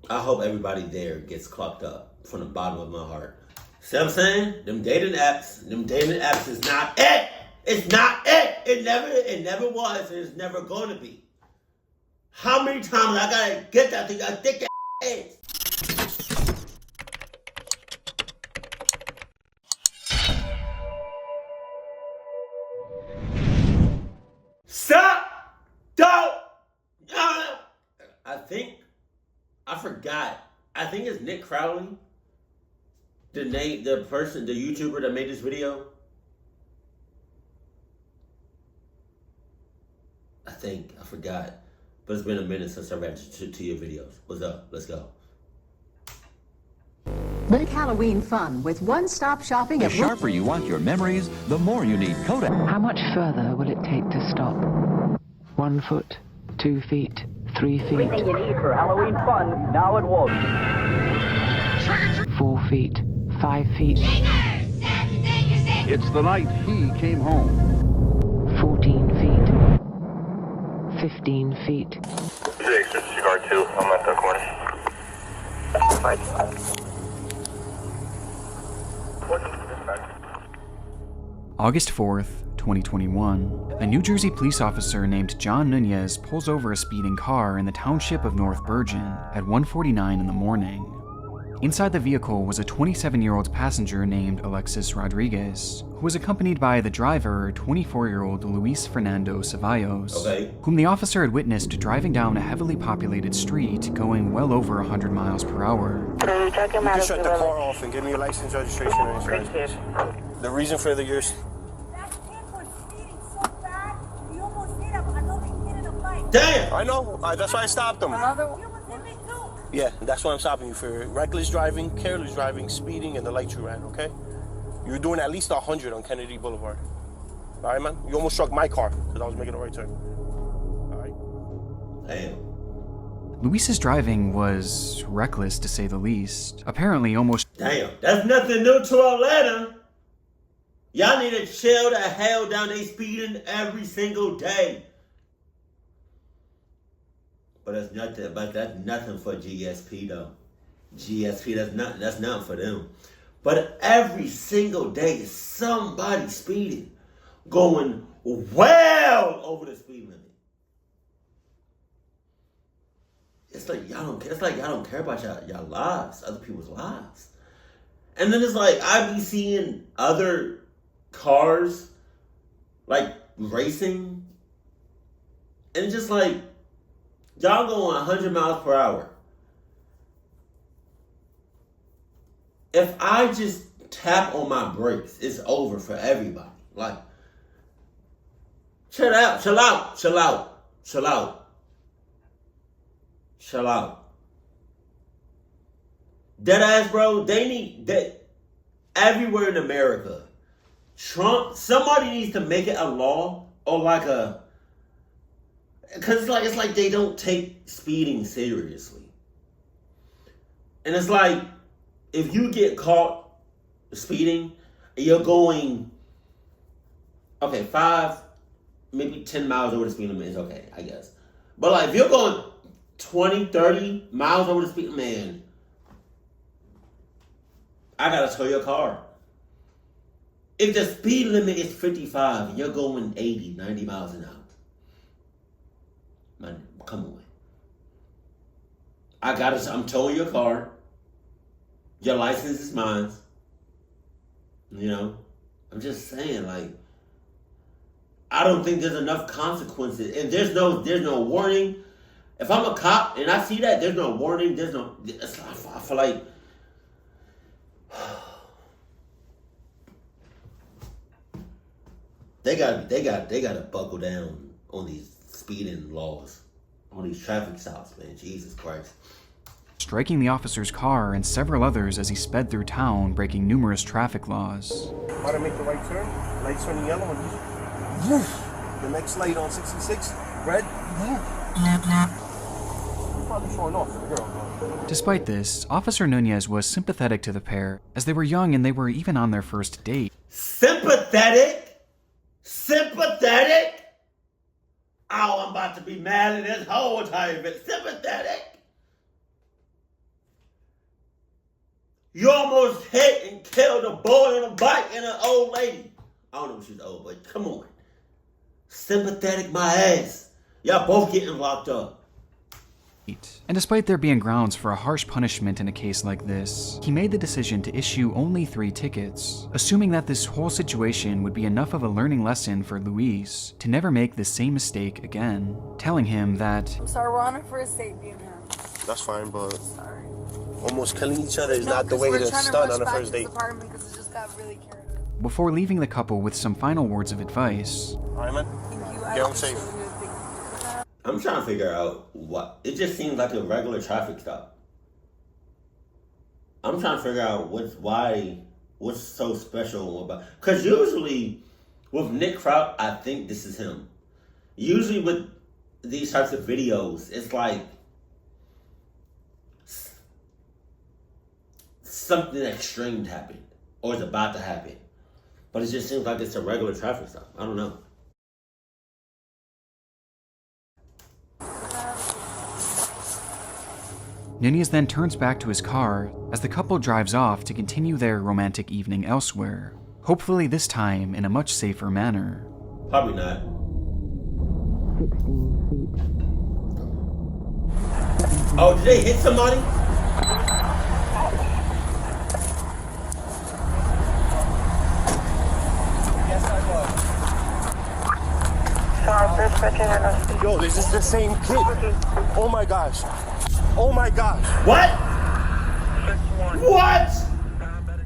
I hope everybody there gets clocked up from the bottom of my heart. See what I'm saying? Them dating apps is not it. It's not it. It never was, and it's never going to be. How many times I gotta get that thing? I think that ass. Stop! Don't! No! I forgot. I think it's Nick Crowley. The YouTuber that made this video. I forgot. But it's been a minute since I read to your videos. What's up? Let's go. Make Halloween fun with one-stop shopping. The sharper you want your memories, the more you need Kodak. How much further will it take to stop? 1 foot, 2 feet, 3 feet. Everything you need for Halloween fun, now at Walgreens. 4 feet, 5 feet. It's the night he came home. 14 feet. 15 feet. Cigar 2, I'm at the corner. August 4th, 2021, a New Jersey police officer named John Nunez pulls over a speeding car in the township of North Bergen at 1:49 in the morning. Inside the vehicle was a 27-year-old passenger named Alexis Rodriguez, who was accompanied by the driver, 24-year-old Luis Fernando Ceballos, whom the officer had witnessed driving down a heavily populated street going well over 100 miles per hour. You can shut the car off and give me your license, registration, and insurance. The reason for the yours. Damn! I know. That's why I stopped him. Yeah, that's why I'm stopping you for reckless driving, careless driving, speeding, and the lights you ran, okay? You were doing at least 100 on Kennedy Boulevard. All right, man? You almost struck my car because I was making a right turn. All right? Damn. Luis's driving was reckless, to say the least. Apparently almost... Damn, that's nothing new to Atlanta. Y'all need to chill the hell down. They speeding every single day. But that's nothing for GSP though. GSP, that's nothing for them. But every single day is somebody speeding, going well over the speed limit. It's like y'all don't care. It's like y'all don't care about y'all lives, other people's lives. And then it's like I be seeing other cars like racing, and just like y'all going 100 miles per hour. If I just tap on my brakes, it's over for everybody. Like, chill out, chill out, chill out, chill out, chill out. Deadass, bro, they need that everywhere in America. Somebody needs to make it a law or like a, because it's like they don't take speeding seriously. And it's like, if you get caught speeding, you're going, okay, 5, maybe 10 miles over the speed limit is okay, I guess. But like, if you're going 20, 30 miles over the speed limit, man, I gotta tow your car. If the speed limit is 55 and you're going 80, 90 miles an hour, man, come on. I'm towing your car. Your license is mine. You know? I'm just saying, like, I don't think there's enough consequences. And there's no warning. If I'm a cop and I see that, there's no warning, I feel like they gotta buckle down on these speeding laws, on these traffic stops, man. Jesus Christ. Striking the officer's car and several others as he sped through town, breaking numerous traffic laws. Want to make the right turn? Lights turning yellow and woof. The next light on 66, red. You're probably showing off for the girl. Despite this, Officer Nunez was sympathetic to the pair, as they were young and they were even on their first date. Sympathetic? Sympathetic? Oh, I'm about to be mad at this whole time. Sympathetic? You almost hit and killed a boy on a bike and an old lady. I don't know if she's old, but come on. Sympathetic my ass. Y'all both getting locked up. And despite there being grounds for a harsh punishment in a case like this, he made the decision to issue only 3 tickets, assuming that this whole situation would be enough of a learning lesson for Luis to never make the same mistake again, telling him that, I'm sorry, we're on a first date, me and him. That's fine, but Sorry. almost killing each other is not the way to start on a first date. Because it just got really carried away. before leaving the couple with some final words of advice. Alright, man. Thank you. Get home safe. I'm trying to figure out what. It just seems like a regular traffic stop. I'm trying to figure out what's so special about. Because usually with Nick Kraut, I think this is him. Usually with these types of videos, it's like something extreme happened or is about to happen. But it just seems like it's a regular traffic stop. I don't know. Nunez then turns back to his car as the couple drives off to continue their romantic evening elsewhere, hopefully this time in a much safer manner. Probably not. 16 feet. Oh, did they hit somebody? Yo, this is the same kid. Oh my gosh. Oh my gosh. What? What?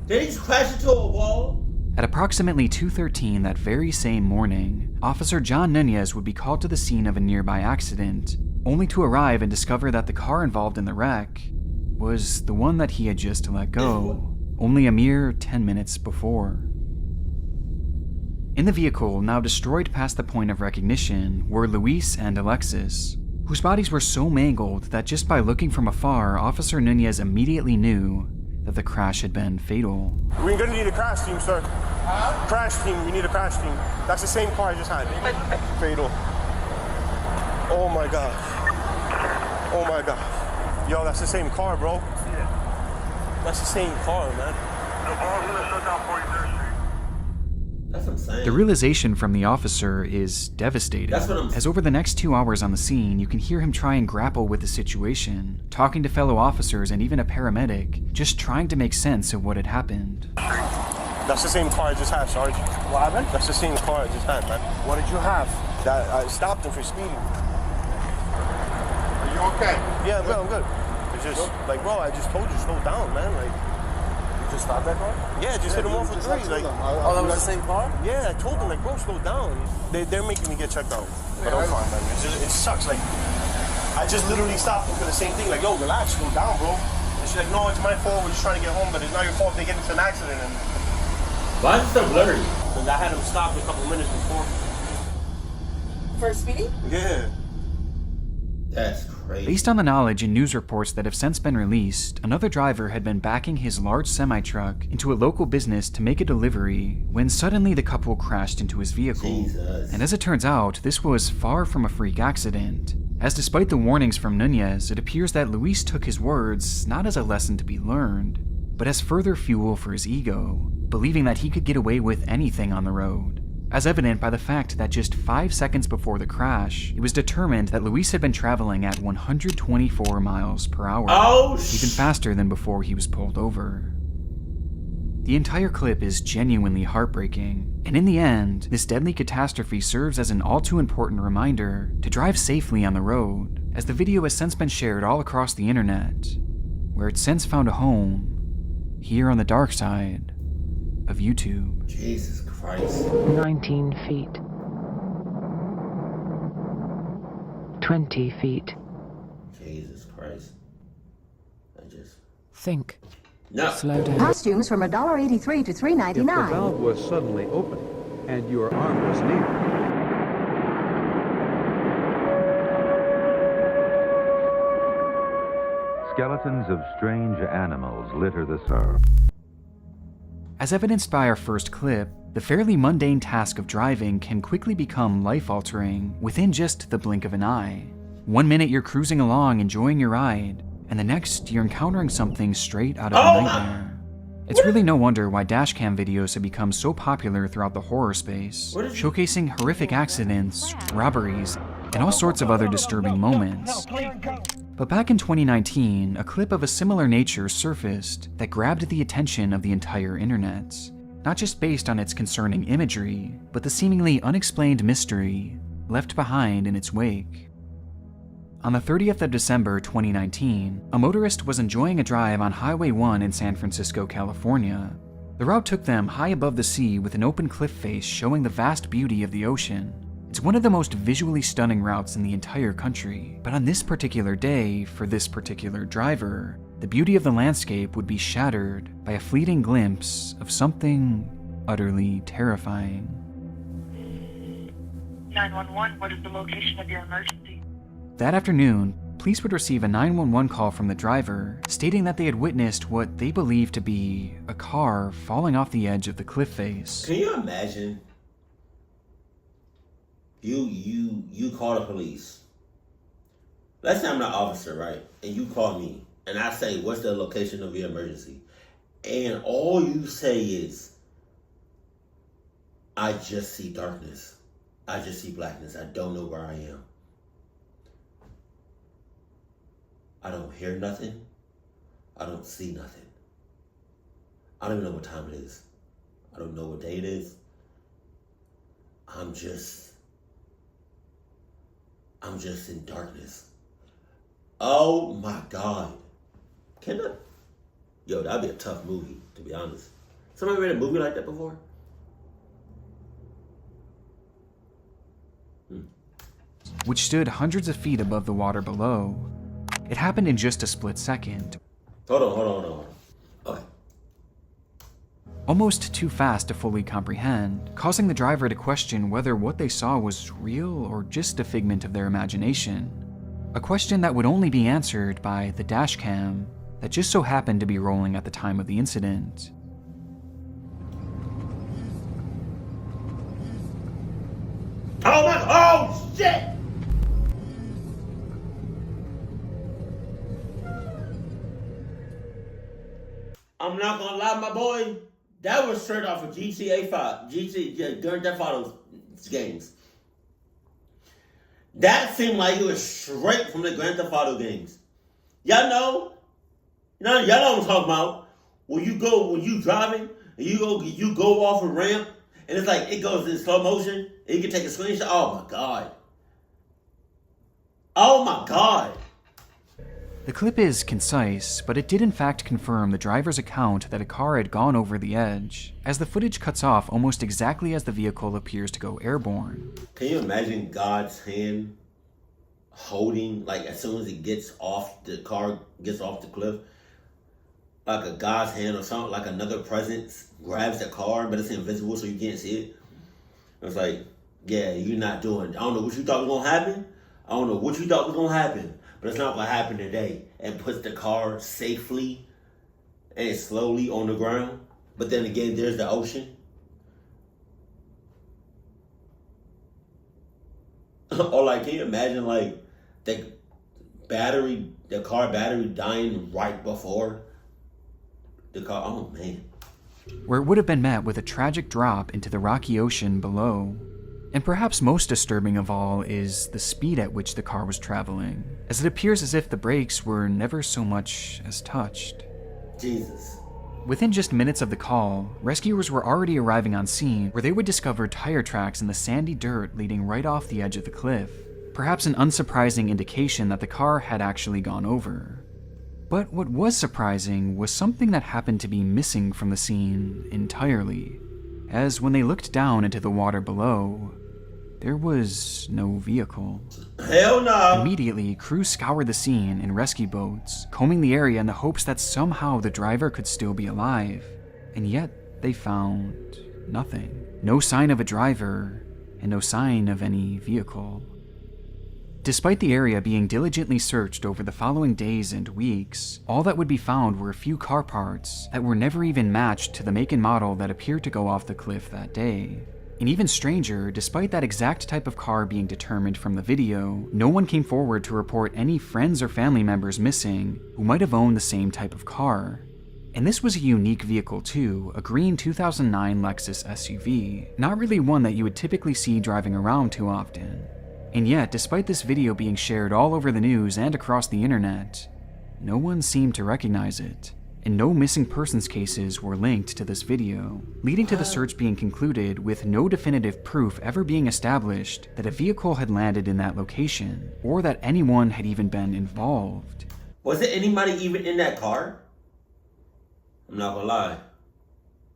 Did he just crash into a wall? At approximately 2:13 that very same morning, Officer John Nunez would be called to the scene of a nearby accident, only to arrive and discover that the car involved in the wreck was the one that he had just let go, only a mere 10 minutes before. In the vehicle, now destroyed past the point of recognition, were Luis and Alexis, whose bodies were so mangled that just by looking from afar, Officer Nunez immediately knew that the crash had been fatal. We're gonna need a crash team, sir. Crash team, we need a crash team. That's the same car I just had. Fatal. Oh my God. Oh my God. Yo, that's the same car, bro. That's the same car, man. The bar's gonna shut down 43rd Street. That's what I'm saying. The realization from the officer is devastating, That's what I'm as over the next 2 hours on the scene, you can hear him try and grapple with the situation, talking to fellow officers and even a paramedic, just trying to make sense of what had happened. That's the same car I just had, Sarge. What happened? That's the same car I just had, man. What did you have? That I stopped him for speeding. Are you okay? Yeah, I'm good. It's just, like, bro, I just told you, slow down, man. Like, You just stopped that car? yeah, just hit him off with 3. Like, Oh, that was the same car? yeah, I told them, like, bro, slow down. They're making me get checked out. But I'm fine, man. It sucks. Like, I just literally stopped them for the same thing. Like, yo, relax, slow down, bro. And she's like, no, it's my fault. We're just trying to get home, but it's not your fault if they get into an accident. And Why is it so blurry? I had him stopped a couple of minutes before. For speeding? Yeah. That's crazy. Based on the knowledge and news reports that have since been released, another driver had been backing his large semi-truck into a local business to make a delivery when suddenly the couple crashed into his vehicle. Jesus. And as it turns out, this was far from a freak accident, as despite the warnings from Nunez, it appears that Luis took his words not as a lesson to be learned, but as further fuel for his ego, believing that he could get away with anything on the road. As evident by the fact that just 5 seconds before the crash, it was determined that Luis had been traveling at 124 miles per hour, even faster than before he was pulled over. The entire clip is genuinely heartbreaking, and in the end, this deadly catastrophe serves as an all too important reminder to drive safely on the road, as the video has since been shared all across the internet, where it's since found a home here on the dark side of YouTube. Jesus Christ. 19 feet. 20 feet. Jesus Christ. Think. No. Slow down. Costumes from $1.83 to If the $3.99. valve was suddenly open and your arm was near, Skeletons of strange animals litter the surf. As evidenced by our first clip, the fairly mundane task of driving can quickly become life-altering within just the blink of an eye. 1 minute you're cruising along enjoying your ride, and the next you're encountering something straight out of a nightmare. It's really no wonder why dashcam videos have become so popular throughout the horror space, showcasing horrific accidents, robberies, and all sorts of other disturbing moments. But back in 2019, a clip of a similar nature surfaced that grabbed the attention of the entire internet, not just based on its concerning imagery, but the seemingly unexplained mystery left behind in its wake. On the 30th of December 2019, a motorist was enjoying a drive on Highway 1 in San Francisco, California. The route took them high above the sea with an open cliff face showing the vast beauty of the ocean. It's one of the most visually stunning routes in the entire country, but on this particular day, for this particular driver, the beauty of the landscape would be shattered by a fleeting glimpse of something utterly terrifying. 911, what is the location of your emergency? That afternoon, police would receive a 911 call from the driver, stating that they had witnessed what they believed to be a car falling off the edge of the cliff face. Can you imagine? You call the police. Let's say I'm the officer, right? And you call me, and I say, what's the location of your emergency? And all you say is, I just see darkness. I just see blackness. I don't know where I am. I don't hear nothing. I don't see nothing. I don't even know what time it is. I don't know what day it is. I'm just in darkness. Oh my God. Can that? Yo, that'd be a tough movie, to be honest. Somebody read a movie like that before? Which stood hundreds of feet above the water below. It happened in just a split second. Hold on. Okay. Almost too fast to fully comprehend, causing the driver to question whether what they saw was real or just a figment of their imagination. A question that would only be answered by the dashcam that just so happened to be rolling at the time of the incident. Oh shit! I'm not gonna lie, my boy. That was straight off of GTA 5. Grand Theft Auto games. That seemed like it was straight from the Grand Theft Auto games. Y'all know what I'm talking about. When you driving, and you go off a ramp, and it's like it goes in slow motion, and you can take a screenshot. Oh my God. Oh my God. The clip is concise, but it did in fact confirm the driver's account that a car had gone over the edge, as the footage cuts off almost exactly as the vehicle appears to go airborne. Can you imagine God's hand holding, like as soon as it gets off, the car gets off the cliff, like a God's hand or something, like another presence grabs the car, but it's invisible so you can't see it. It's like, yeah, you're not doing, I don't know what you thought was gonna happen. I don't know what you thought was gonna happen. But it's not going to happen today, and puts the car safely and slowly on the ground. But then again, there's the ocean. Or like, can you imagine like the car battery dying right before the car? Oh man. Where it would have been met with a tragic drop into the rocky ocean below. And perhaps most disturbing of all is the speed at which the car was traveling, as it appears as if the brakes were never so much as touched. Jesus. Within just minutes of the call, rescuers were already arriving on scene, where they would discover tire tracks in the sandy dirt leading right off the edge of the cliff, perhaps an unsurprising indication that the car had actually gone over. But what was surprising was something that happened to be missing from the scene entirely, as when they looked down into the water below, there was no vehicle. Hell no! Immediately, crews scoured the scene in rescue boats, combing the area in the hopes that somehow the driver could still be alive. And yet, they found nothing. No sign of a driver, and no sign of any vehicle. Despite the area being diligently searched over the following days and weeks, all that would be found were a few car parts that were never even matched to the make and model that appeared to go off the cliff that day. And even stranger, despite that exact type of car being determined from the video, no one came forward to report any friends or family members missing who might have owned the same type of car. And this was a unique vehicle too, a green 2009 Lexus SUV, not really one that you would typically see driving around too often. And yet, despite this video being shared all over the news and across the internet, no one seemed to recognize it, and no missing persons cases were linked to this video, leading to the search being concluded with no definitive proof ever being established that a vehicle had landed in that location, or that anyone had even been involved. Was it anybody even in that car? I'm not gonna lie.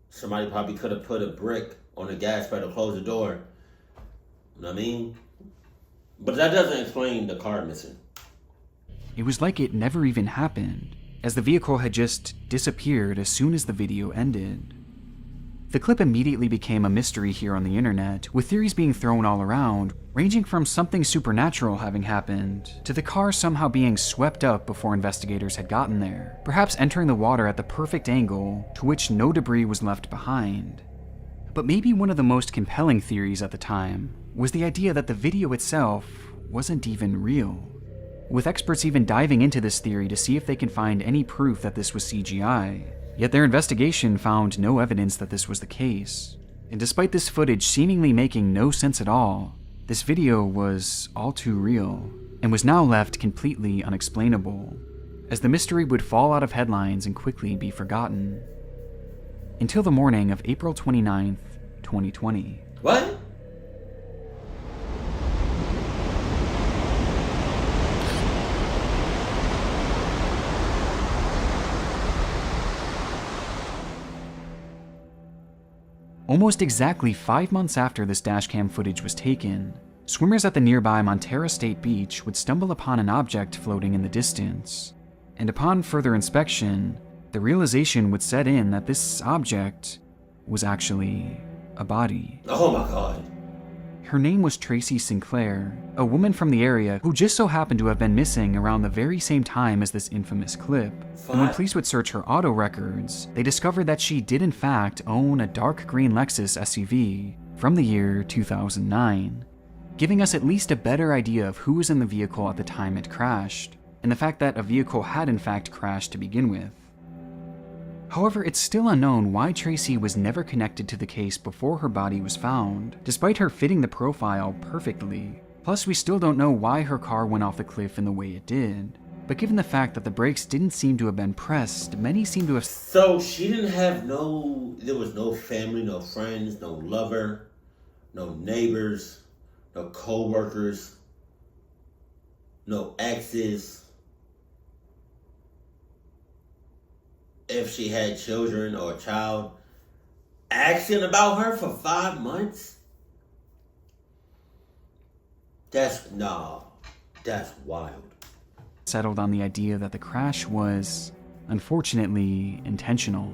Somebody probably could have put a brick on the gas pedal, close the door. You know what I mean? But that doesn't explain the car missing. It was like it never even happened, as the vehicle had just disappeared as soon as the video ended. The clip immediately became a mystery here on the internet, with theories being thrown all around, ranging from something supernatural having happened, to the car somehow being swept up before investigators had gotten there, perhaps entering the water at the perfect angle to which no debris was left behind. But maybe one of the most compelling theories at the time was the idea that the video itself wasn't even real, with experts even diving into this theory to see if they can find any proof that this was CGI. Yet their investigation found no evidence that this was the case. And despite this footage seemingly making no sense at all, this video was all too real, and was now left completely unexplainable, as the mystery would fall out of headlines and quickly be forgotten. Until the morning of April 29th, 2020. What? Almost exactly 5 months after this dashcam footage was taken, swimmers at the nearby Montara State Beach would stumble upon an object floating in the distance. And upon further inspection, the realization would set in that this object was actually a body. Oh my God. Her name was Tracy Sinclair, a woman from the area who just so happened to have been missing around the very same time as this infamous clip. And when police would search her auto records, they discovered that she did in fact own a dark green Lexus SUV from the year 2009, giving us at least a better idea of who was in the vehicle at the time it crashed, and the fact that a vehicle had in fact crashed to begin with. However, it's still unknown why Tracy was never connected to the case before her body was found, despite her fitting the profile perfectly. Plus, we still don't know why her car went off the cliff in the way it did. But given the fact that the brakes didn't seem to have been pressed, many seem to have... So she didn't have there was no family, no friends, no lover, no neighbors, no co-workers, no exes. If she had children or a child, asking about her for 5 months? That's wild. Settled on the idea that the crash was, unfortunately, intentional.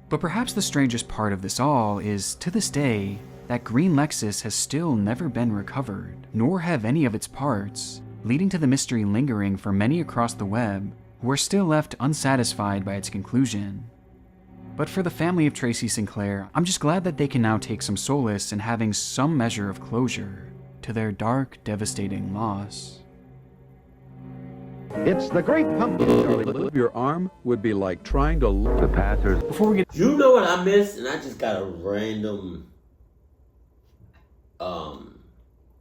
But perhaps the strangest part of this all is, to this day, that green Lexus has still never been recovered, nor have any of its parts, leading to the mystery lingering for many across the web, who are still left unsatisfied by its conclusion. But for the family of Tracy Sinclair, I'm just glad that they can now take some solace in having some measure of closure to their dark, devastating loss. It's the great pumpkin, Charlie. Your arm would be like trying to... The passers... Before we get... You know what I missed? And I just got a random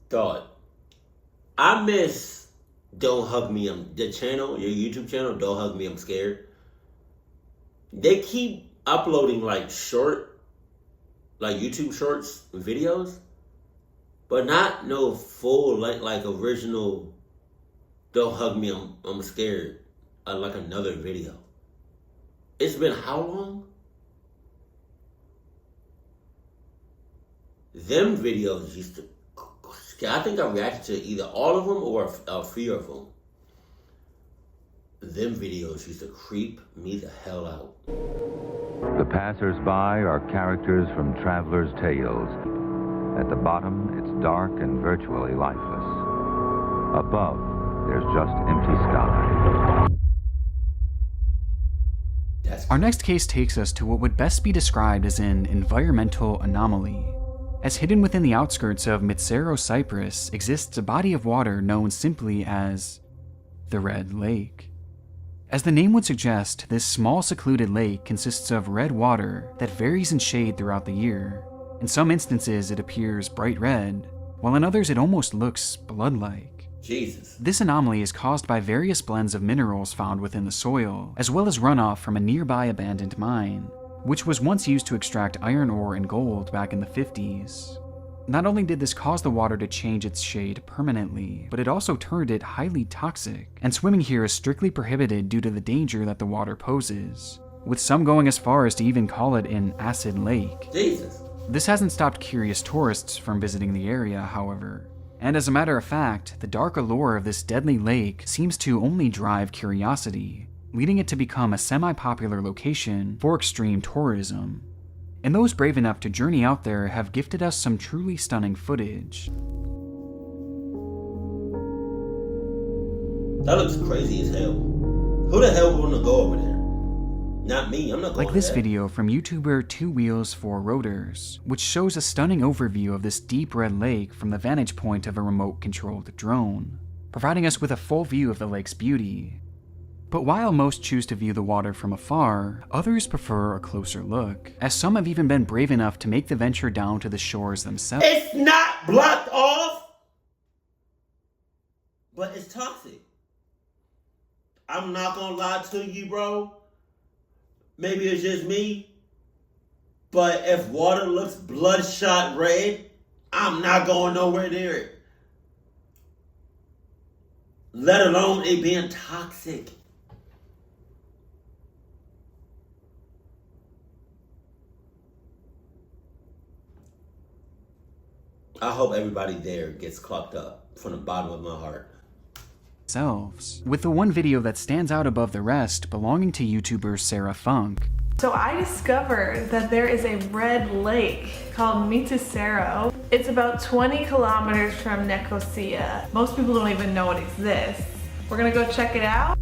thought. I miss Don't Hug Me, the channel, your YouTube channel, Don't Hug Me, I'm Scared. They keep uploading like YouTube shorts videos, but not no full like original Don't Hug Me, I'm Scared, like another video. It's been how long? Them videos used to, I think I reacted to either all of them or a few of them. Them videos used to creep me the hell out. The passers-by are characters from travelers' tales. At the bottom, it's dark and virtually lifeless. Above, there's just empty sky. Our next case takes us to what would best be described as an environmental anomaly. As hidden within the outskirts of Mitsero, Cyprus, exists a body of water known simply as the Red Lake. As the name would suggest, this small secluded lake consists of red water that varies in shade throughout the year. In some instances it appears bright red, while in others it almost looks blood-like. Jesus. This anomaly is caused by various blends of minerals found within the soil, as well as runoff from a nearby abandoned mine, which was once used to extract iron ore and gold back in the 50s. Not only did this cause the water to change its shade permanently, but it also turned it highly toxic, and swimming here is strictly prohibited due to the danger that the water poses, with some going as far as to even call it an acid lake. Jesus. This hasn't stopped curious tourists from visiting the area, however. And as a matter of fact, the dark allure of this deadly lake seems to only drive curiosity, leading it to become a semi-popular location for extreme tourism. And those brave enough to journey out there have gifted us some truly stunning footage. That looks crazy as hell. Who the hell would want to go over there? Not me, I'm not going Like this there. video from YouTuber 2 Wheels 4 Rotors, which shows a stunning overview of this deep red lake from the vantage point of a remote-controlled drone, providing us with a full view of the lake's beauty. But while most choose to view the water from afar, others prefer a closer look, as some have even been brave enough to make the venture down to the shores themselves. It's not blocked off, but it's toxic. I'm not gonna lie to you, bro. Maybe it's just me, but if water looks bloodshot red, I'm not going nowhere near it. Let alone it being toxic. I hope everybody there gets clocked up from the bottom of my heart. With the one video that stands out above the rest belonging to YouTuber Sarah Funk. So I discovered that there is a red lake called Mitisero. It's about 20 kilometers from Nicosia. Most people don't even know it exists. We're gonna go check it out.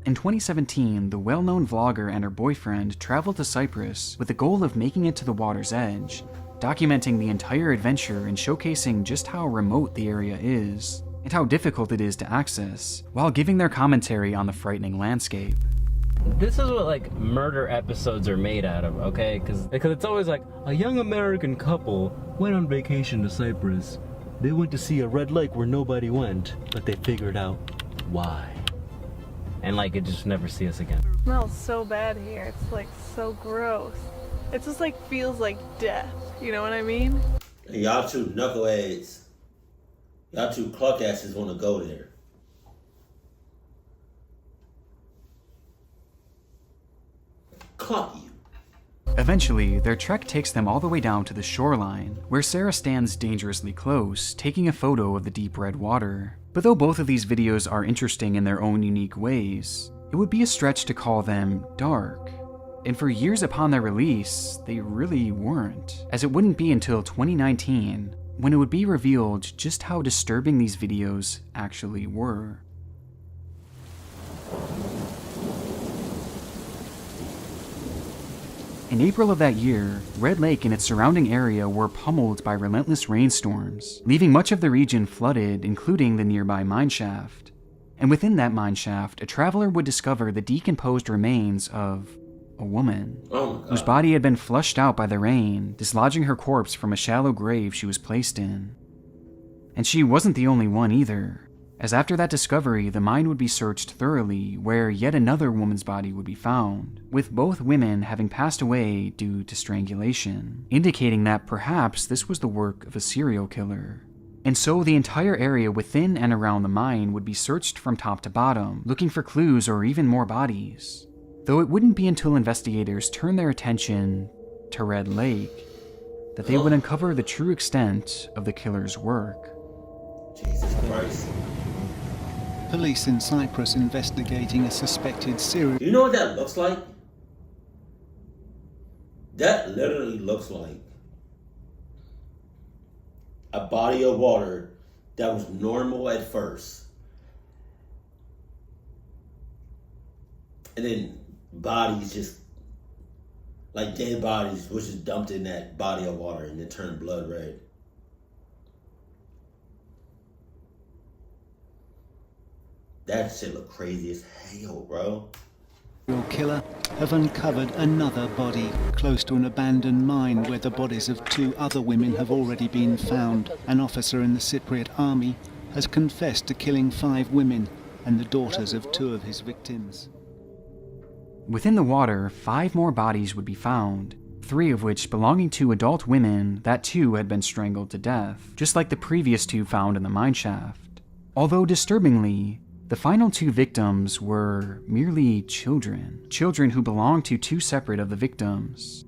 In 2017, the well-known vlogger and her boyfriend traveled to Cyprus with the goal of making it to the water's edge, documenting the entire adventure and showcasing just how remote the area is, and how difficult it is to access, while giving their commentary on the frightening landscape. This is what like murder episodes are made out of, okay? Because it's always like, a young American couple went on vacation to Cyprus. They went to see a red lake where nobody went, but they figured out why. And like, it just never see us again. It smells so bad here. It's like so gross. It just like feels like death. You know what I mean? And y'all two knuckleheads, y'all two cluck asses want to go there. Cluck you. Eventually, their trek takes them all the way down to the shoreline, where Sarah stands dangerously close, taking a photo of the deep red water. But though both of these videos are interesting in their own unique ways, it would be a stretch to call them dark. And for years upon their release, they really weren't, as it wouldn't be until 2019 when it would be revealed just how disturbing these videos actually were. In April of that year, Red Lake and its surrounding area were pummeled by relentless rainstorms, leaving much of the region flooded, including the nearby mineshaft. And within that mineshaft, a traveler would discover the decomposed remains of a woman, whose body had been flushed out by the rain, dislodging her corpse from a shallow grave she was placed in. And she wasn't the only one either, as after that discovery, the mine would be searched thoroughly, where yet another woman's body would be found, with both women having passed away due to strangulation, indicating that perhaps this was the work of a serial killer. And so the entire area within and around the mine would be searched from top to bottom, looking for clues or even more bodies. Though it wouldn't be until investigators turned their attention to Red Lake that they would uncover the true extent of the killer's work. Jesus Christ. Police in Cyprus investigating a suspected serial... You know what that looks like? That literally looks like a body of water that was normal at first. And then bodies just, like dead bodies, was just dumped in that body of water and it turned blood red. That shit look crazy as hell, bro. Serial killer have uncovered another body close to an abandoned mine where the bodies of 2 other women have already been found. An officer in the Cypriot army has confessed to killing 5 women and the daughters of 2 of his victims. Within the water, 5 more bodies would be found, 3 of which belonging to adult women that too had been strangled to death, just like the previous 2 found in the mineshaft. Although disturbingly, the final 2 victims were merely children who belonged to 2 separate of the victims.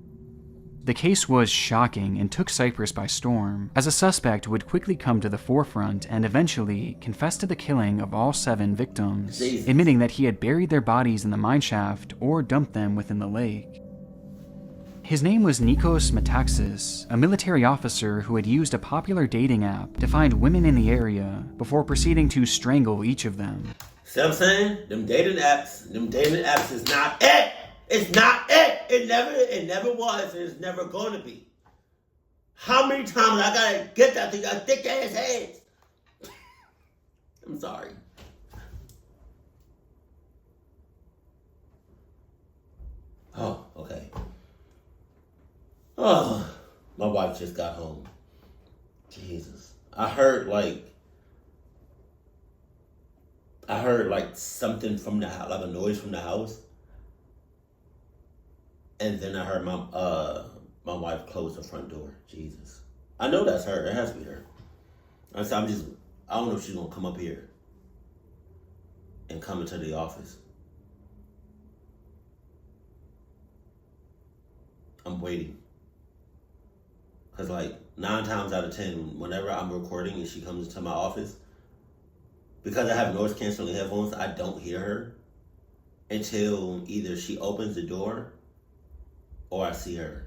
The case was shocking and took Cyprus by storm, as a suspect would quickly come to the forefront and eventually confess to the killing of all 7 victims, admitting that he had buried their bodies in the mineshaft or dumped them within the lake. His name was Nikos Metaxas, a military officer who had used a popular dating app to find women in the area before proceeding to strangle each of them. See what I'm saying? Them dating apps is not it! It's not it! It never was, and it's never gonna be. How many times I gotta get that thing out thick ass heads? I'm sorry. Oh, okay. Oh, my wife just got home. Jesus. I heard something from the house, like a noise from the house. And then I heard my wife close the front door. Jesus. I know that's her. It has to be her. I don't know if she's gonna come up here and come into the office. I'm waiting. Cause 9 times out of 10, whenever I'm recording and she comes into my office, because I have noise canceling headphones, I don't hear her until either she opens the door or I see her.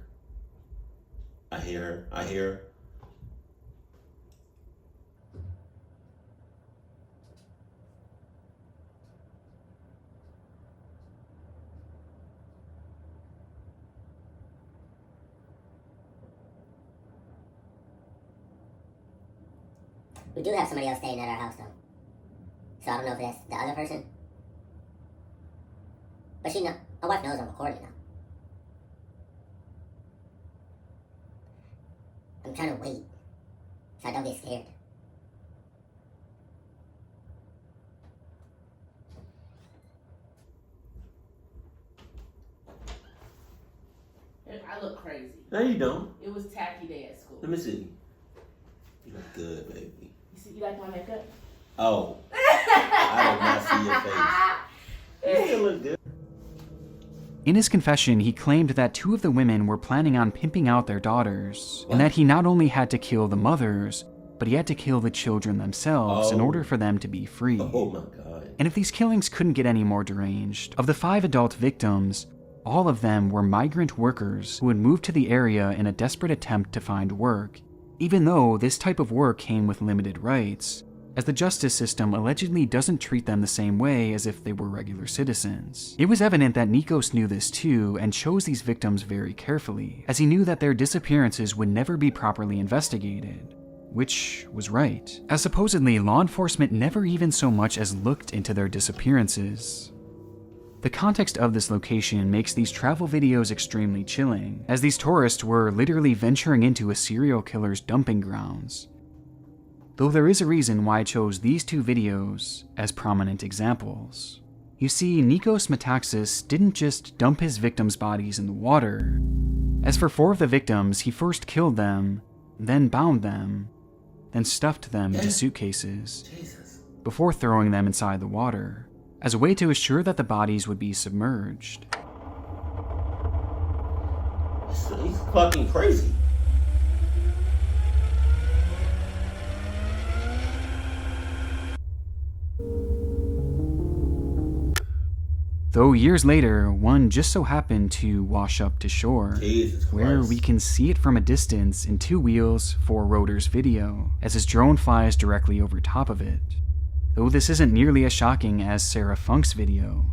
I hear her. We do have somebody else staying at our house, though. So I don't know if that's the other person. But my wife knows I'm recording now. I'm trying to wait, so I don't get scared. I look crazy. No, you don't. It was tacky day at school. Let me see. You look good, baby. You like my makeup? Oh. I did not see your face. You still look good. In his confession, he claimed that 2 of the women were planning on pimping out their daughters, and that he not only had to kill the mothers, but he had to kill the children themselves in order for them to be free. Oh my God. And if these killings couldn't get any more deranged, of the 5 adult victims, all of them were migrant workers who had moved to the area in a desperate attempt to find work, even though this type of work came with limited rights, as the justice system allegedly doesn't treat them the same way as if they were regular citizens. It was evident that Nikos knew this too and chose these victims very carefully, as he knew that their disappearances would never be properly investigated. Which was right, as supposedly law enforcement never even so much as looked into their disappearances. The context of this location makes these travel videos extremely chilling, as these tourists were literally venturing into a serial killer's dumping grounds. Though there is a reason why I chose these 2 videos as prominent examples. You see, Nikos Metaxas didn't just dump his victims' bodies in the water. As for 4 of the victims, he first killed them, then bound them, then stuffed them into suitcases, before throwing them inside the water, as a way to assure that the bodies would be submerged. He's fucking crazy. Though years later, one just so happened to wash up to shore, where we can see it from a distance in 2 wheels, 4 rotors video, as his drone flies directly over top of it. Though this isn't nearly as shocking as Sarah Funk's video.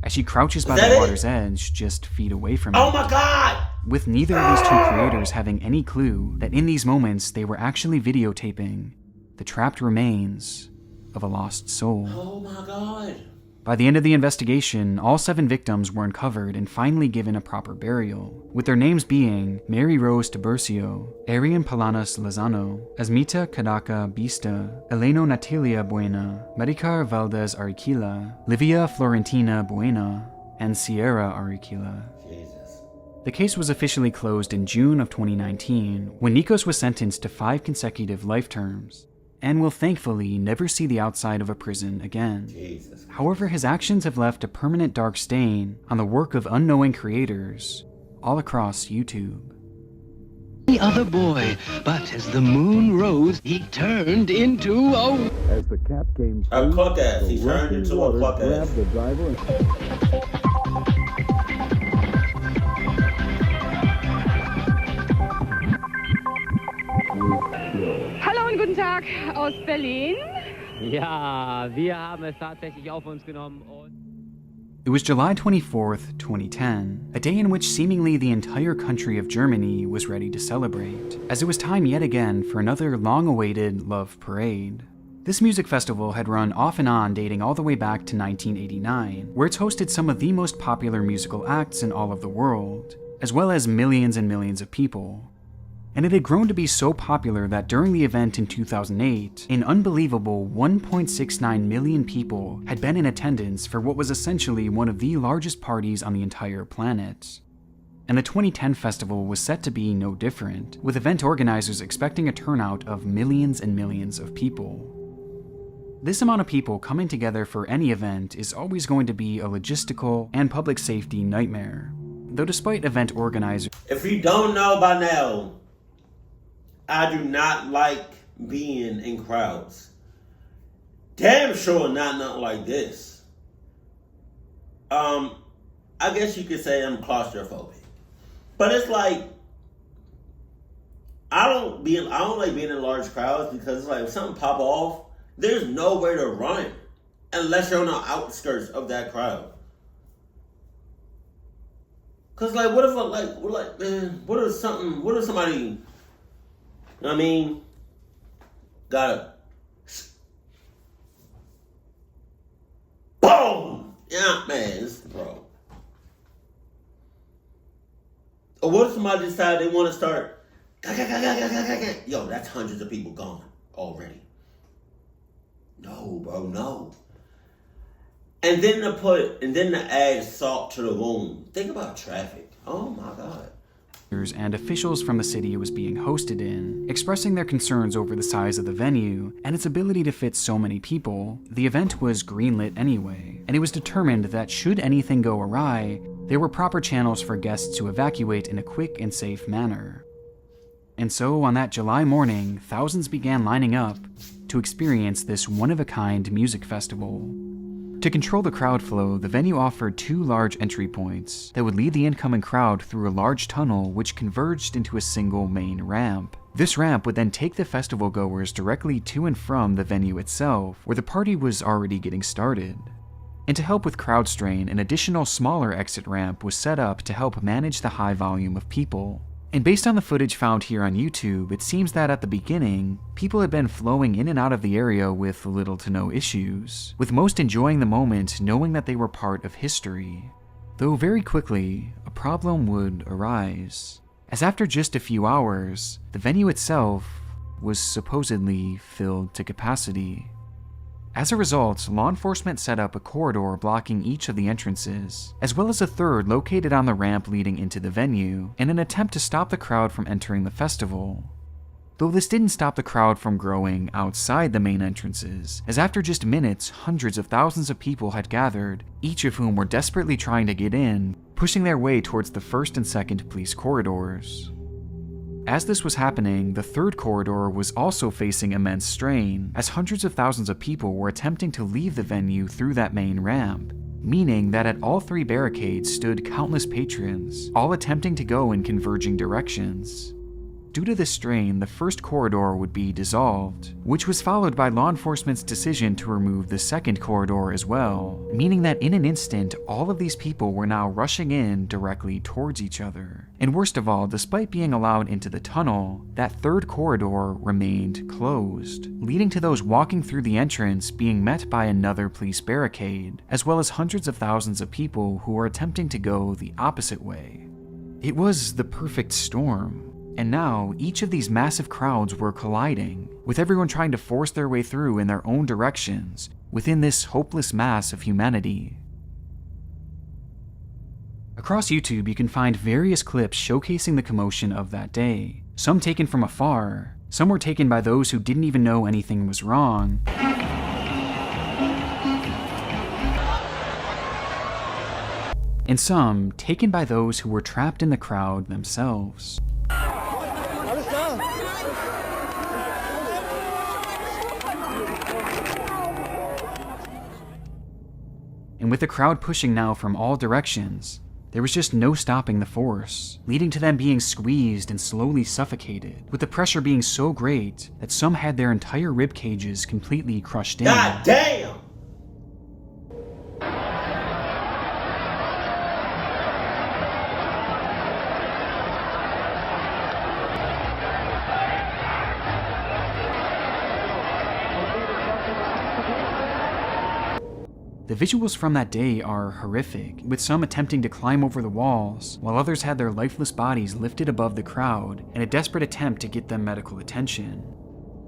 As she crouches by the water's edge, just feet away from it. Oh my God! with neither of these two creators having any clue that in these moments they were actually videotaping the trapped remains of a lost soul. Oh my God. By the end of the investigation, all 7 victims were uncovered and finally given a proper burial, with their names being Mary Rose Tiburcio, Arian Palanas Lozano, Asmita Kadaka Bista, Eleno Natalia Buena, Maricar Valdez Ariquila, Livia Florentina Buena, and Sierra Ariquila. Jesus. The case was officially closed in June of 2019, when Nikos was sentenced to 5 consecutive life terms, and will thankfully never see the outside of a prison again. Jesus. However, his actions have left a permanent dark stain on the work of unknowing creators all across YouTube. The other boy, but as the moon rose, he turned into a... As the cap came A through, cluck ass. the He turned rushing into a water cluck ass. grabbed the driver and... Hallo und guten Tag aus Berlin. Ja, wir haben es tatsächlich auf uns genommen und... It was July 24th, 2010, a day in which seemingly the entire country of Germany was ready to celebrate, as it was time yet again for another long-awaited Love Parade. This music festival had run off and on dating all the way back to 1989, where it's hosted some of the most popular musical acts in all of the world, as well as millions and millions of people. And it had grown to be so popular that during the event in 2008, an unbelievable 1.69 million people had been in attendance for what was essentially one of the largest parties on the entire planet. And the 2010 festival was set to be no different, with event organizers expecting a turnout of millions and millions of people. This amount of people coming together for any event is always going to be a logistical and public safety nightmare. Though despite event organizers... If you don't know by now, I do not like being in crowds. Damn sure not like this. I guess you could say I'm claustrophobic. But it's like, I don't like being in large crowds because it's like if something pop off, there's nowhere to run unless you're on the outskirts of that crowd. Cause like, what if somebody, you know what I mean, boom! Yeah, man, bro. Or what if somebody decide they want to start, yo, that's hundreds of people gone already. No, bro, no. And then to add salt to the wound. Think about traffic. Oh my God. And officials from the city it was being hosted in, expressing their concerns over the size of the venue and its ability to fit so many people. The event was greenlit anyway, and it was determined that should anything go awry, there were proper channels for guests to evacuate in a quick and safe manner. And so on that July morning, thousands began lining up to experience this one-of-a-kind music festival. To control the crowd flow, the venue offered 2 large entry points that would lead the incoming crowd through a large tunnel which converged into a single main ramp. This ramp would then take the festival goers directly to and from the venue itself, where the party was already getting started. And to help with crowd strain, an additional smaller exit ramp was set up to help manage the high volume of people. And based on the footage found here on YouTube, it seems that at the beginning, people had been flowing in and out of the area with little to no issues, with most enjoying the moment knowing that they were part of history. Though very quickly, a problem would arise, as after just a few hours, the venue itself was supposedly filled to capacity. As a result, law enforcement set up a corridor blocking each of the entrances, as well as a third located on the ramp leading into the venue, in an attempt to stop the crowd from entering the festival. Though this didn't stop the crowd from growing outside the main entrances, as after just minutes, hundreds of thousands of people had gathered, each of whom were desperately trying to get in, pushing their way towards the first and second police corridors. As this was happening, the third corridor was also facing immense strain, as hundreds of thousands of people were attempting to leave the venue through that main ramp, meaning that at all 3 barricades stood countless patrons, all attempting to go in converging directions. Due to this strain, the first corridor would be dissolved, which was followed by law enforcement's decision to remove the second corridor as well, meaning that in an instant, all of these people were now rushing in directly towards each other. And worst of all, despite being allowed into the tunnel, that third corridor remained closed, leading to those walking through the entrance being met by another police barricade, as well as hundreds of thousands of people who were attempting to go the opposite way. It was the perfect storm. And now, each of these massive crowds were colliding, with everyone trying to force their way through in their own directions within this hopeless mass of humanity. Across YouTube, you can find various clips showcasing the commotion of that day, some taken from afar, some were taken by those who didn't even know anything was wrong, and some taken by those who were trapped in the crowd themselves. And with the crowd pushing now from all directions, there was just no stopping the force, leading to them being squeezed and slowly suffocated, with the pressure being so great that some had their entire rib cages completely crushed in. God damn! The visuals from that day are horrific, with some attempting to climb over the walls, while others had their lifeless bodies lifted above the crowd in a desperate attempt to get them medical attention.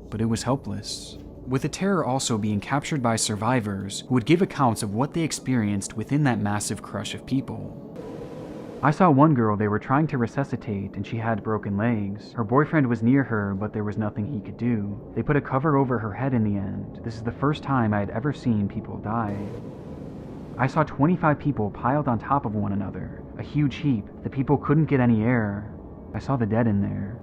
But it was helpless, with the terror also being captured by survivors who would give accounts of what they experienced within that massive crush of people. I saw one girl they were trying to resuscitate and she had broken legs. Her boyfriend was near her, but there was nothing he could do. They put a cover over her head in the end. This is the first time I had ever seen people die. I saw 25 people piled on top of one another, a huge heap. The people couldn't get any air. I saw the dead in there.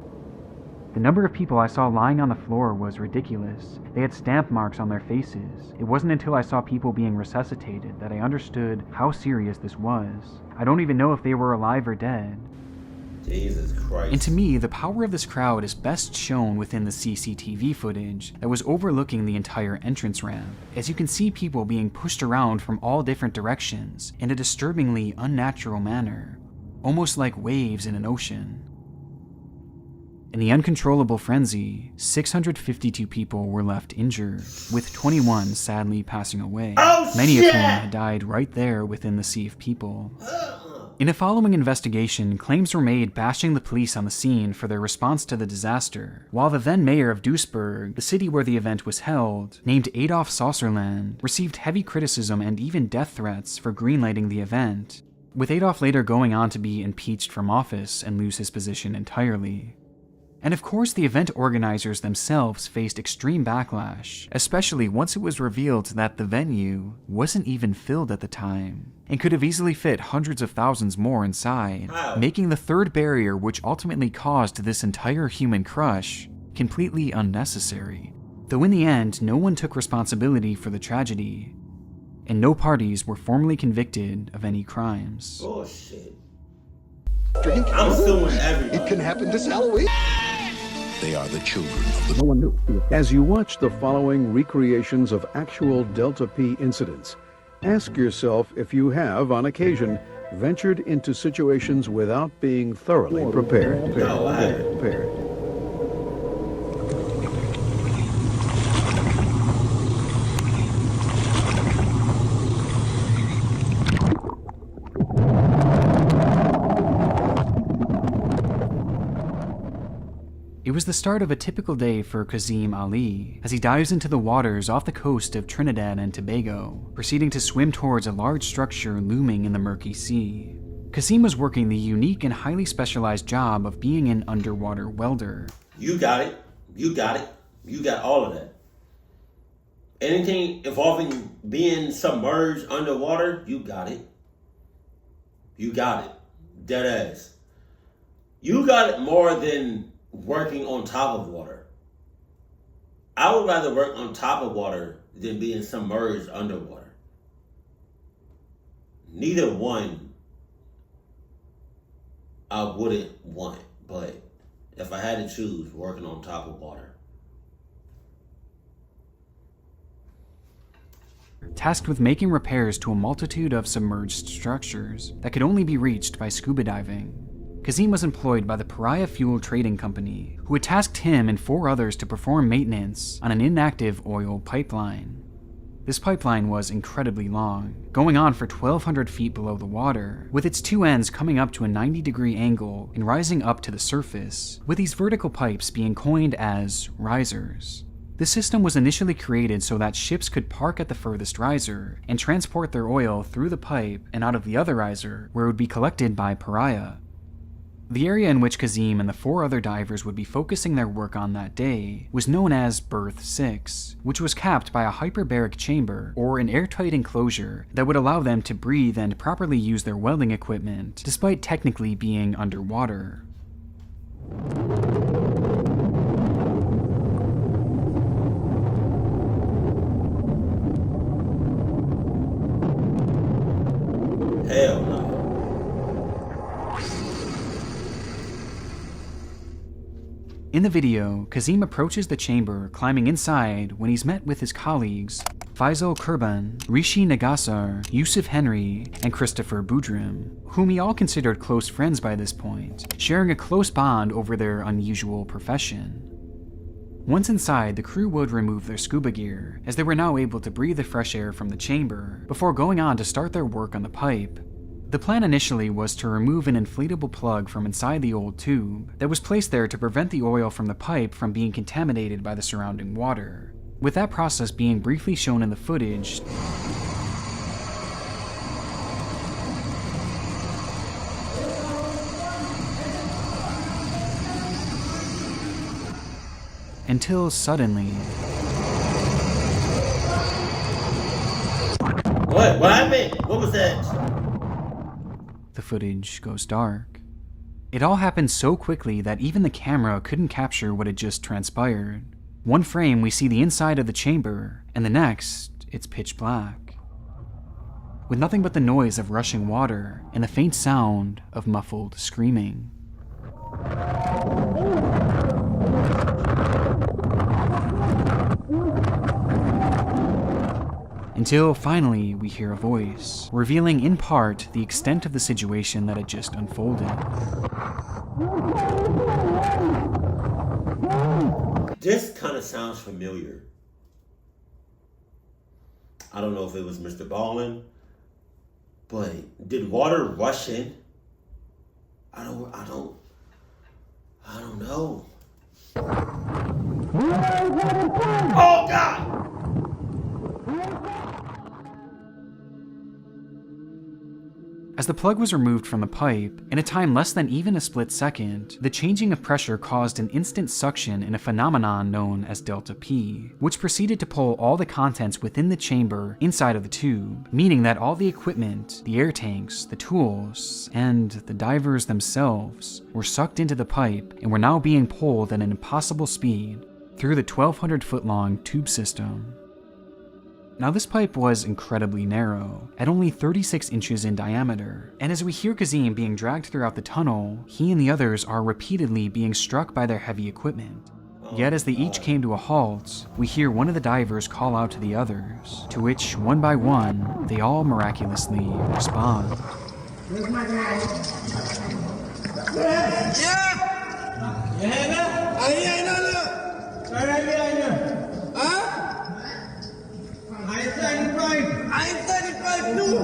The number of people I saw lying on the floor was ridiculous. They had stamp marks on their faces. It wasn't until I saw people being resuscitated that I understood how serious this was. I don't even know if they were alive or dead. Jesus Christ. And to me, the power of this crowd is best shown within the CCTV footage that was overlooking the entire entrance ramp, as you can see people being pushed around from all different directions in a disturbingly unnatural manner, almost like waves in an ocean. In the uncontrollable frenzy, 652 people were left injured, with 21 sadly passing away, many of whom had died right there within the sea of people. In a following investigation, claims were made bashing the police on the scene for their response to the disaster, while the then mayor of Duisburg, the city where the event was held, named Adolf Sauerland, received heavy criticism and even death threats for greenlighting the event, with Adolf later going on to be impeached from office and lose his position entirely. And of course, the event organizers themselves faced extreme backlash, especially once it was revealed that the venue wasn't even filled at the time, and could have easily fit hundreds of thousands more inside, making the third barrier which ultimately caused this entire human crush completely unnecessary. Though in the end, no one took responsibility for the tragedy, and no parties were formally convicted of any crimes. Bullshit. I'm suing everybody. It can happen this Halloween. They are the children of the... No one knew. As you watch the following recreations of actual Delta P incidents, ask yourself if you have, on occasion, ventured into situations without being thoroughly prepared. Prepared. It was the start of a typical day for Kazim Ali, as he dives into the waters off the coast of Trinidad and Tobago, proceeding to swim towards a large structure looming in the murky sea. Kazim was working the unique and highly specialized job of being an underwater welder. You got it. You got it. You got all of that. Anything involving being submerged underwater, you got it. You got it. Dead ass. You got it more than working on top of water. I would rather work on top of water than being submerged underwater. Neither one I wouldn't want, but if I had to choose, working on top of water. Tasked with making repairs to a multitude of submerged structures that could only be reached by scuba diving. Kazim was employed by the Pariah Fuel Trading Company, who had tasked him and 4 others to perform maintenance on an inactive oil pipeline. This pipeline was incredibly long, going on for 1,200 feet below the water, with its 2 ends coming up to a 90-degree angle and rising up to the surface, with these vertical pipes being coined as risers. The system was initially created so that ships could park at the furthest riser and transport their oil through the pipe and out of the other riser, where it would be collected by Pariah. The area in which Kazim and the 4 other divers would be focusing their work on that day was known as Berth 6, which was capped by a hyperbaric chamber, or an airtight enclosure that would allow them to breathe and properly use their welding equipment, despite technically being underwater. Hell no. In the video, Kazim approaches the chamber, climbing inside when he's met with his colleagues Faisal Kurban, Rishi Nagasar, Yusuf Henry, and Christopher Boudrim, whom he all considered close friends by this point, sharing a close bond over their unusual profession. Once inside, the crew would remove their scuba gear, as they were now able to breathe the fresh air from the chamber, before going on to start their work on the pipe. The plan initially was to remove an inflatable plug from inside the old tube that was placed there to prevent the oil from the pipe from being contaminated by the surrounding water, with that process being briefly shown in the footage. Until suddenly... What happened? What was that? The footage goes dark. It all happened so quickly that even the camera couldn't capture what had just transpired. One frame we see the inside of the chamber, and the next, it's pitch black, with nothing but the noise of rushing water and the faint sound of muffled screaming. Until finally we hear a voice, revealing in part the extent of the situation that had just unfolded. This kind of sounds familiar. I don't know if it was Mr. Ballin, but did water rush in? I don't know. Oh God! As the plug was removed from the pipe, in a time less than even a split second, the changing of pressure caused an instant suction in a phenomenon known as delta P, which proceeded to pull all the contents within the chamber inside of the tube, meaning that all the equipment, the air tanks, the tools, and the divers themselves were sucked into the pipe and were now being pulled at an impossible speed through the 1,200-foot-long tube system. Now this pipe was incredibly narrow, at only 36 inches in diameter, and as we hear Kazim being dragged throughout the tunnel, he and the others are repeatedly being struck by their heavy equipment. Yet as they each came to a halt, we hear one of the divers call out to the others, to which, one by one, they all miraculously respond. I'm 35 too.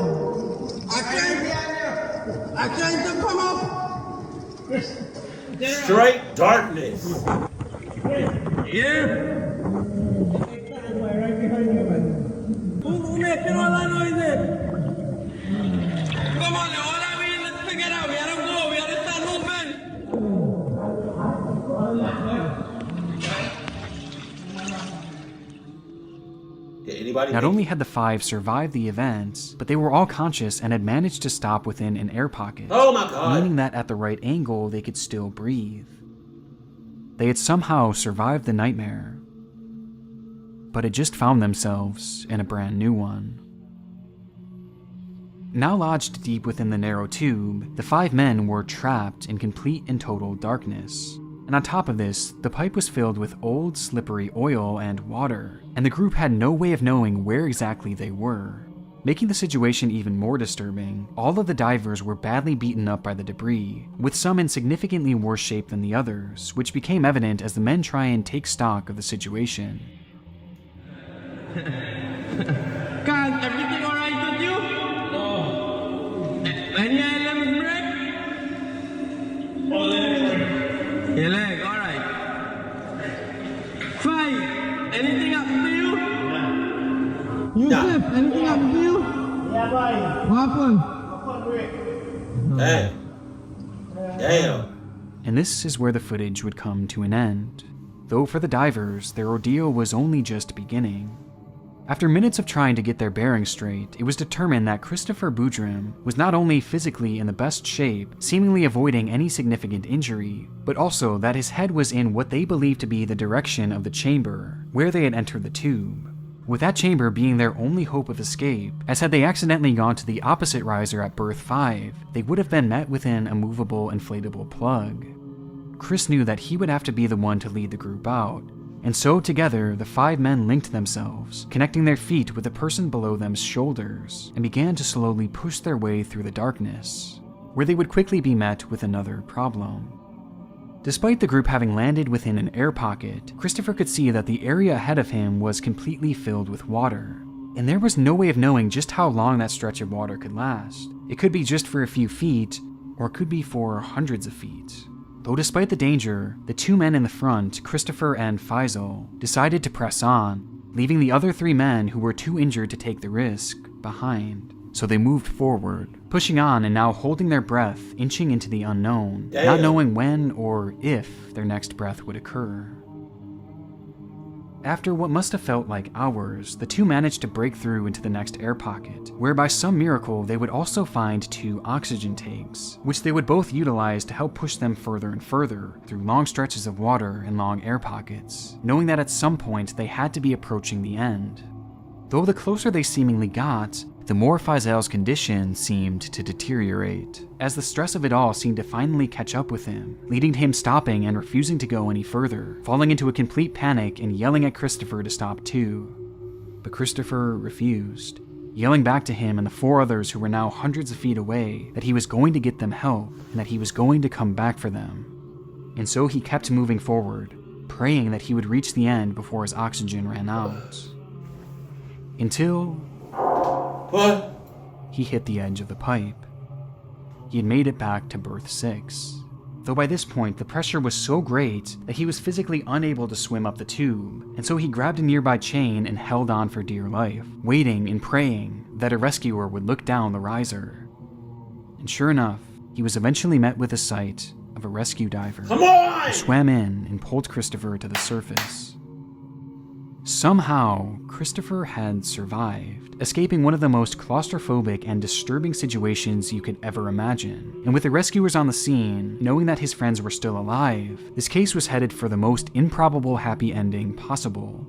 I trying to come up. Straight darkness. Yeah. Who making all that noise? Come on, all I mean, let's figure it out. We gotta go. We gotta start moving. Not only had the 5 survived the event, but they were all conscious and had managed to stop within an air pocket. Oh my God. Meaning that at the right angle, they could still breathe. They had somehow survived the nightmare, but had just found themselves in a brand new one. Now lodged deep within the narrow tube, the 5 men were trapped in complete and total darkness. And on top of this, the pipe was filled with old, slippery oil and water, and the group had no way of knowing where exactly they were. Making the situation even more disturbing, all of the divers were badly beaten up by the debris, with some in significantly worse shape than the others, which became evident as the men try and take stock of the situation. Guys, everything alright with you? No. Any items break? Oh, your leg, alright. Five, anything happen to you? Yusuf, anything happen to you? Yeah, boy. What happened? Damn. Damn. And this is where the footage would come to an end. Though for the divers, their ordeal was only just beginning. After minutes of trying to get their bearings straight, it was determined that Christopher Boudrim was not only physically in the best shape, seemingly avoiding any significant injury, but also that his head was in what they believed to be the direction of the chamber, where they had entered the tube. With that chamber being their only hope of escape, as had they accidentally gone to the opposite riser at berth 5, they would have been met within a movable inflatable plug. Chris knew that he would have to be the one to lead the group out, and so together the 5 men linked themselves, connecting their feet with the person below them's shoulders, and began to slowly push their way through the darkness, where they would quickly be met with another problem. Despite the group having landed within an air pocket, Christopher could see that the area ahead of him was completely filled with water, and there was no way of knowing just how long that stretch of water could last. It could be just for a few feet, or it could be for hundreds of feet. Though despite the danger, the 2 men in the front, Christopher and Faisal, decided to press on, leaving the other 3 men who were too injured to take the risk behind. So they moved forward, pushing on and now holding their breath, inching into the unknown, not knowing when or if their next breath would occur. After what must have felt like hours, the 2 managed to break through into the next air pocket, where by some miracle they would also find 2 oxygen tanks, which they would both utilize to help push them further and further through long stretches of water and long air pockets, knowing that at some point they had to be approaching the end. Though the closer they seemingly got, the more Faisal's condition seemed to deteriorate, as the stress of it all seemed to finally catch up with him, leading to him stopping and refusing to go any further, falling into a complete panic and yelling at Christopher to stop too. But Christopher refused, yelling back to him and the 4 others who were now hundreds of feet away that he was going to get them help and that he was going to come back for them. And so he kept moving forward, praying that he would reach the end before his oxygen ran out. Until... What? He hit the edge of the pipe. He had made it back to berth 6, though by this point the pressure was so great that he was physically unable to swim up the tube, and so he grabbed a nearby chain and held on for dear life, waiting and praying that a rescuer would look down the riser. And sure enough, he was eventually met with the sight of a rescue diver who swam in and pulled Christopher to the surface. Somehow, Christopher had survived, escaping one of the most claustrophobic and disturbing situations you could ever imagine. And with the rescuers on the scene, knowing that his friends were still alive, this case was headed for the most improbable happy ending possible.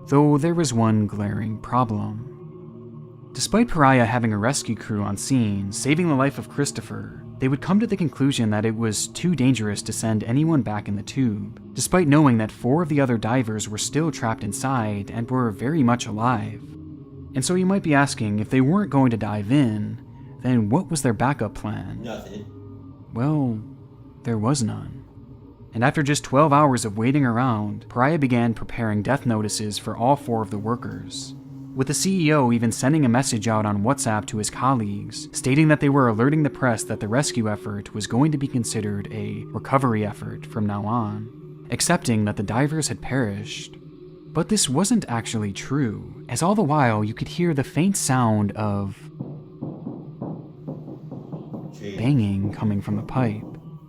Though there was one glaring problem. Despite Pariah having a rescue crew on scene, saving the life of Christopher, they would come to the conclusion that it was too dangerous to send anyone back in the tube, despite knowing that 4 of the other divers were still trapped inside and were very much alive. And so you might be asking, if they weren't going to dive in, then what was their backup plan? Nothing. Well, there was none. And after just 12 hours of waiting around, Pariah began preparing death notices for all 4 of the workers, with the CEO even sending a message out on WhatsApp to his colleagues, stating that they were alerting the press that the rescue effort was going to be considered a recovery effort from now on, accepting that the divers had perished. But this wasn't actually true, as all the while you could hear the faint sound of banging coming from the pipe,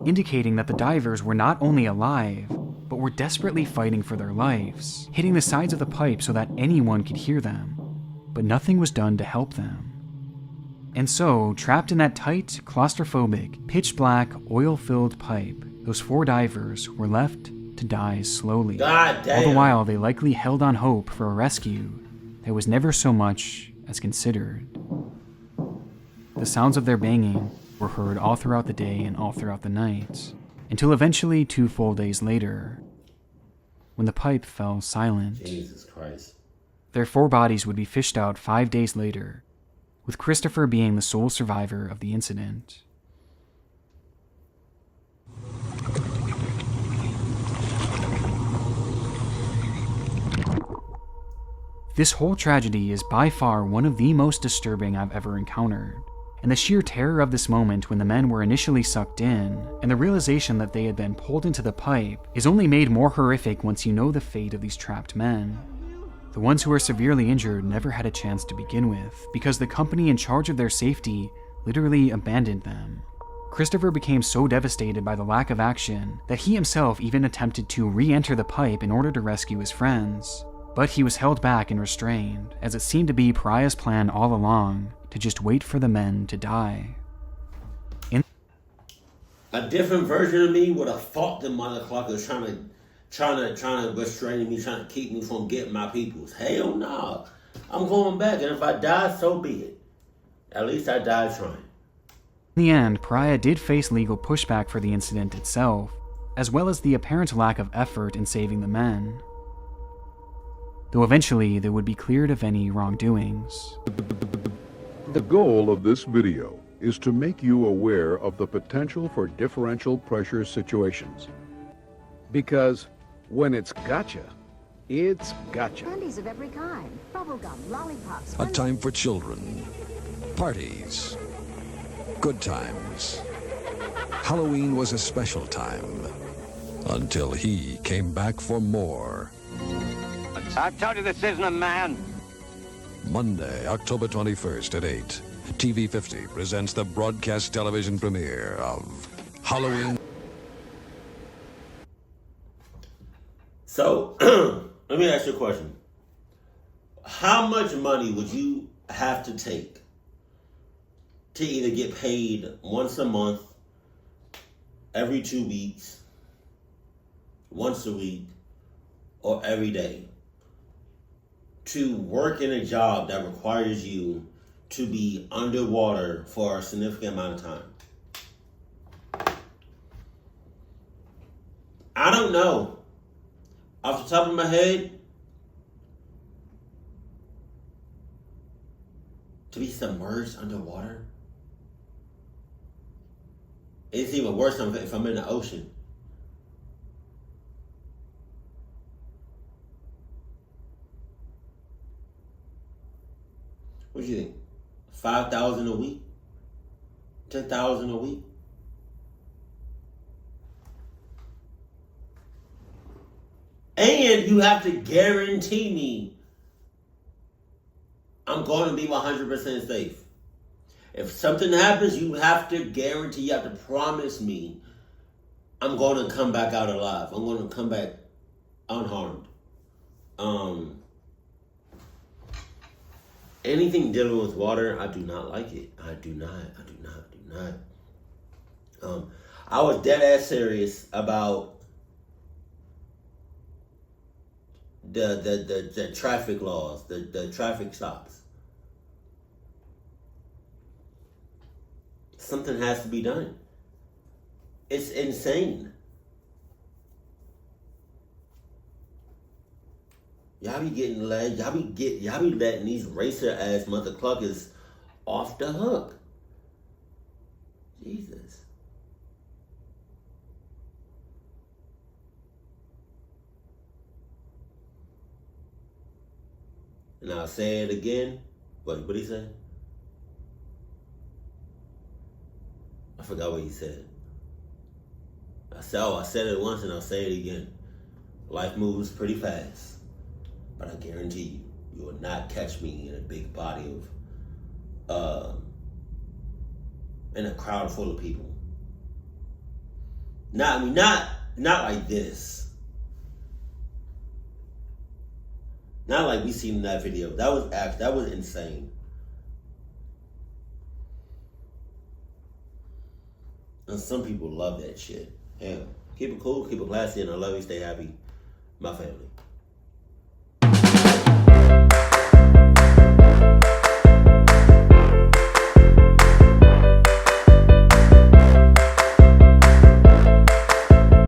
indicating that the divers were not only alive, but were desperately fighting for their lives, hitting the sides of the pipe so that anyone could hear them, but nothing was done to help them. And so, trapped in that tight, claustrophobic, pitch-black, oil-filled pipe, those 4 divers were left to die slowly. God damn. All the while, they likely held on hope for a rescue that was never so much as considered. The sounds of their banging were heard all throughout the day and all throughout the night, until eventually 2 full days later, when the pipe fell silent. Jesus Christ. Their 4 bodies would be fished out 5 days later, with Christopher being the sole survivor of the incident. This whole tragedy is by far one of the most disturbing I've ever encountered, and the sheer terror of this moment when the men were initially sucked in, and the realization that they had been pulled into the pipe, is only made more horrific once you know the fate of these trapped men. The ones who were severely injured never had a chance to begin with, because the company in charge of their safety literally abandoned them. Christopher became so devastated by the lack of action that he himself even attempted to re-enter the pipe in order to rescue his friends. But he was held back and restrained, as it seemed to be Pariah's plan all along to just wait for the men to die. A different version of me would have fought the motherfuckers trying to restrain me, trying to keep me from getting my peoples. Hell no. I'm going back, and if I die, so be it. At least I died trying. In the end, Pariah did face legal pushback for the incident itself, as well as the apparent lack of effort in saving the men. Though eventually they would be cleared of any wrongdoings. The goal of this video is to make you aware of the potential for differential pressure situations. Because when it's gotcha, it's gotcha. Candies of every kind, bubblegum, lollipops. A time for children, parties, good times. Halloween was a special time until he came back for more. I told you this isn't a man. Monday, October 21st at 8, TV 50 presents the broadcast television premiere of Halloween. So, let me ask you a question. How much money would you have to take to either get paid once a month, every 2 weeks, once a week, or every day to work in a job that requires you to be underwater for a significant amount of time? I don't know. Off the top of my head, to be submerged underwater? It's even worse if I'm in the ocean. What do you think? 5,000 a week? 10,000 a week? And you have to guarantee me I'm going to be 100% safe. If something happens, you have to guarantee, you have to promise me I'm going to come back out alive. I'm going to come back unharmed. Anything dealing with water, I do not like it. I do not. I was dead ass serious about the traffic laws, the traffic stops. Something has to be done. It's insane. Y'all be getting laid. Y'all be letting these racer ass motherfuckers off the hook. Jesus. And I'll say it again. What he said? I forgot what he said. I said it once and I'll say it again. Life moves pretty fast. But I guarantee you, you will not catch me in a big body of, in a crowd full of people. Not like this. Not like we seen in that video. That was insane. And some people love that shit. Hell, keep it cool, keep it classy, and I love you. Stay happy. My family.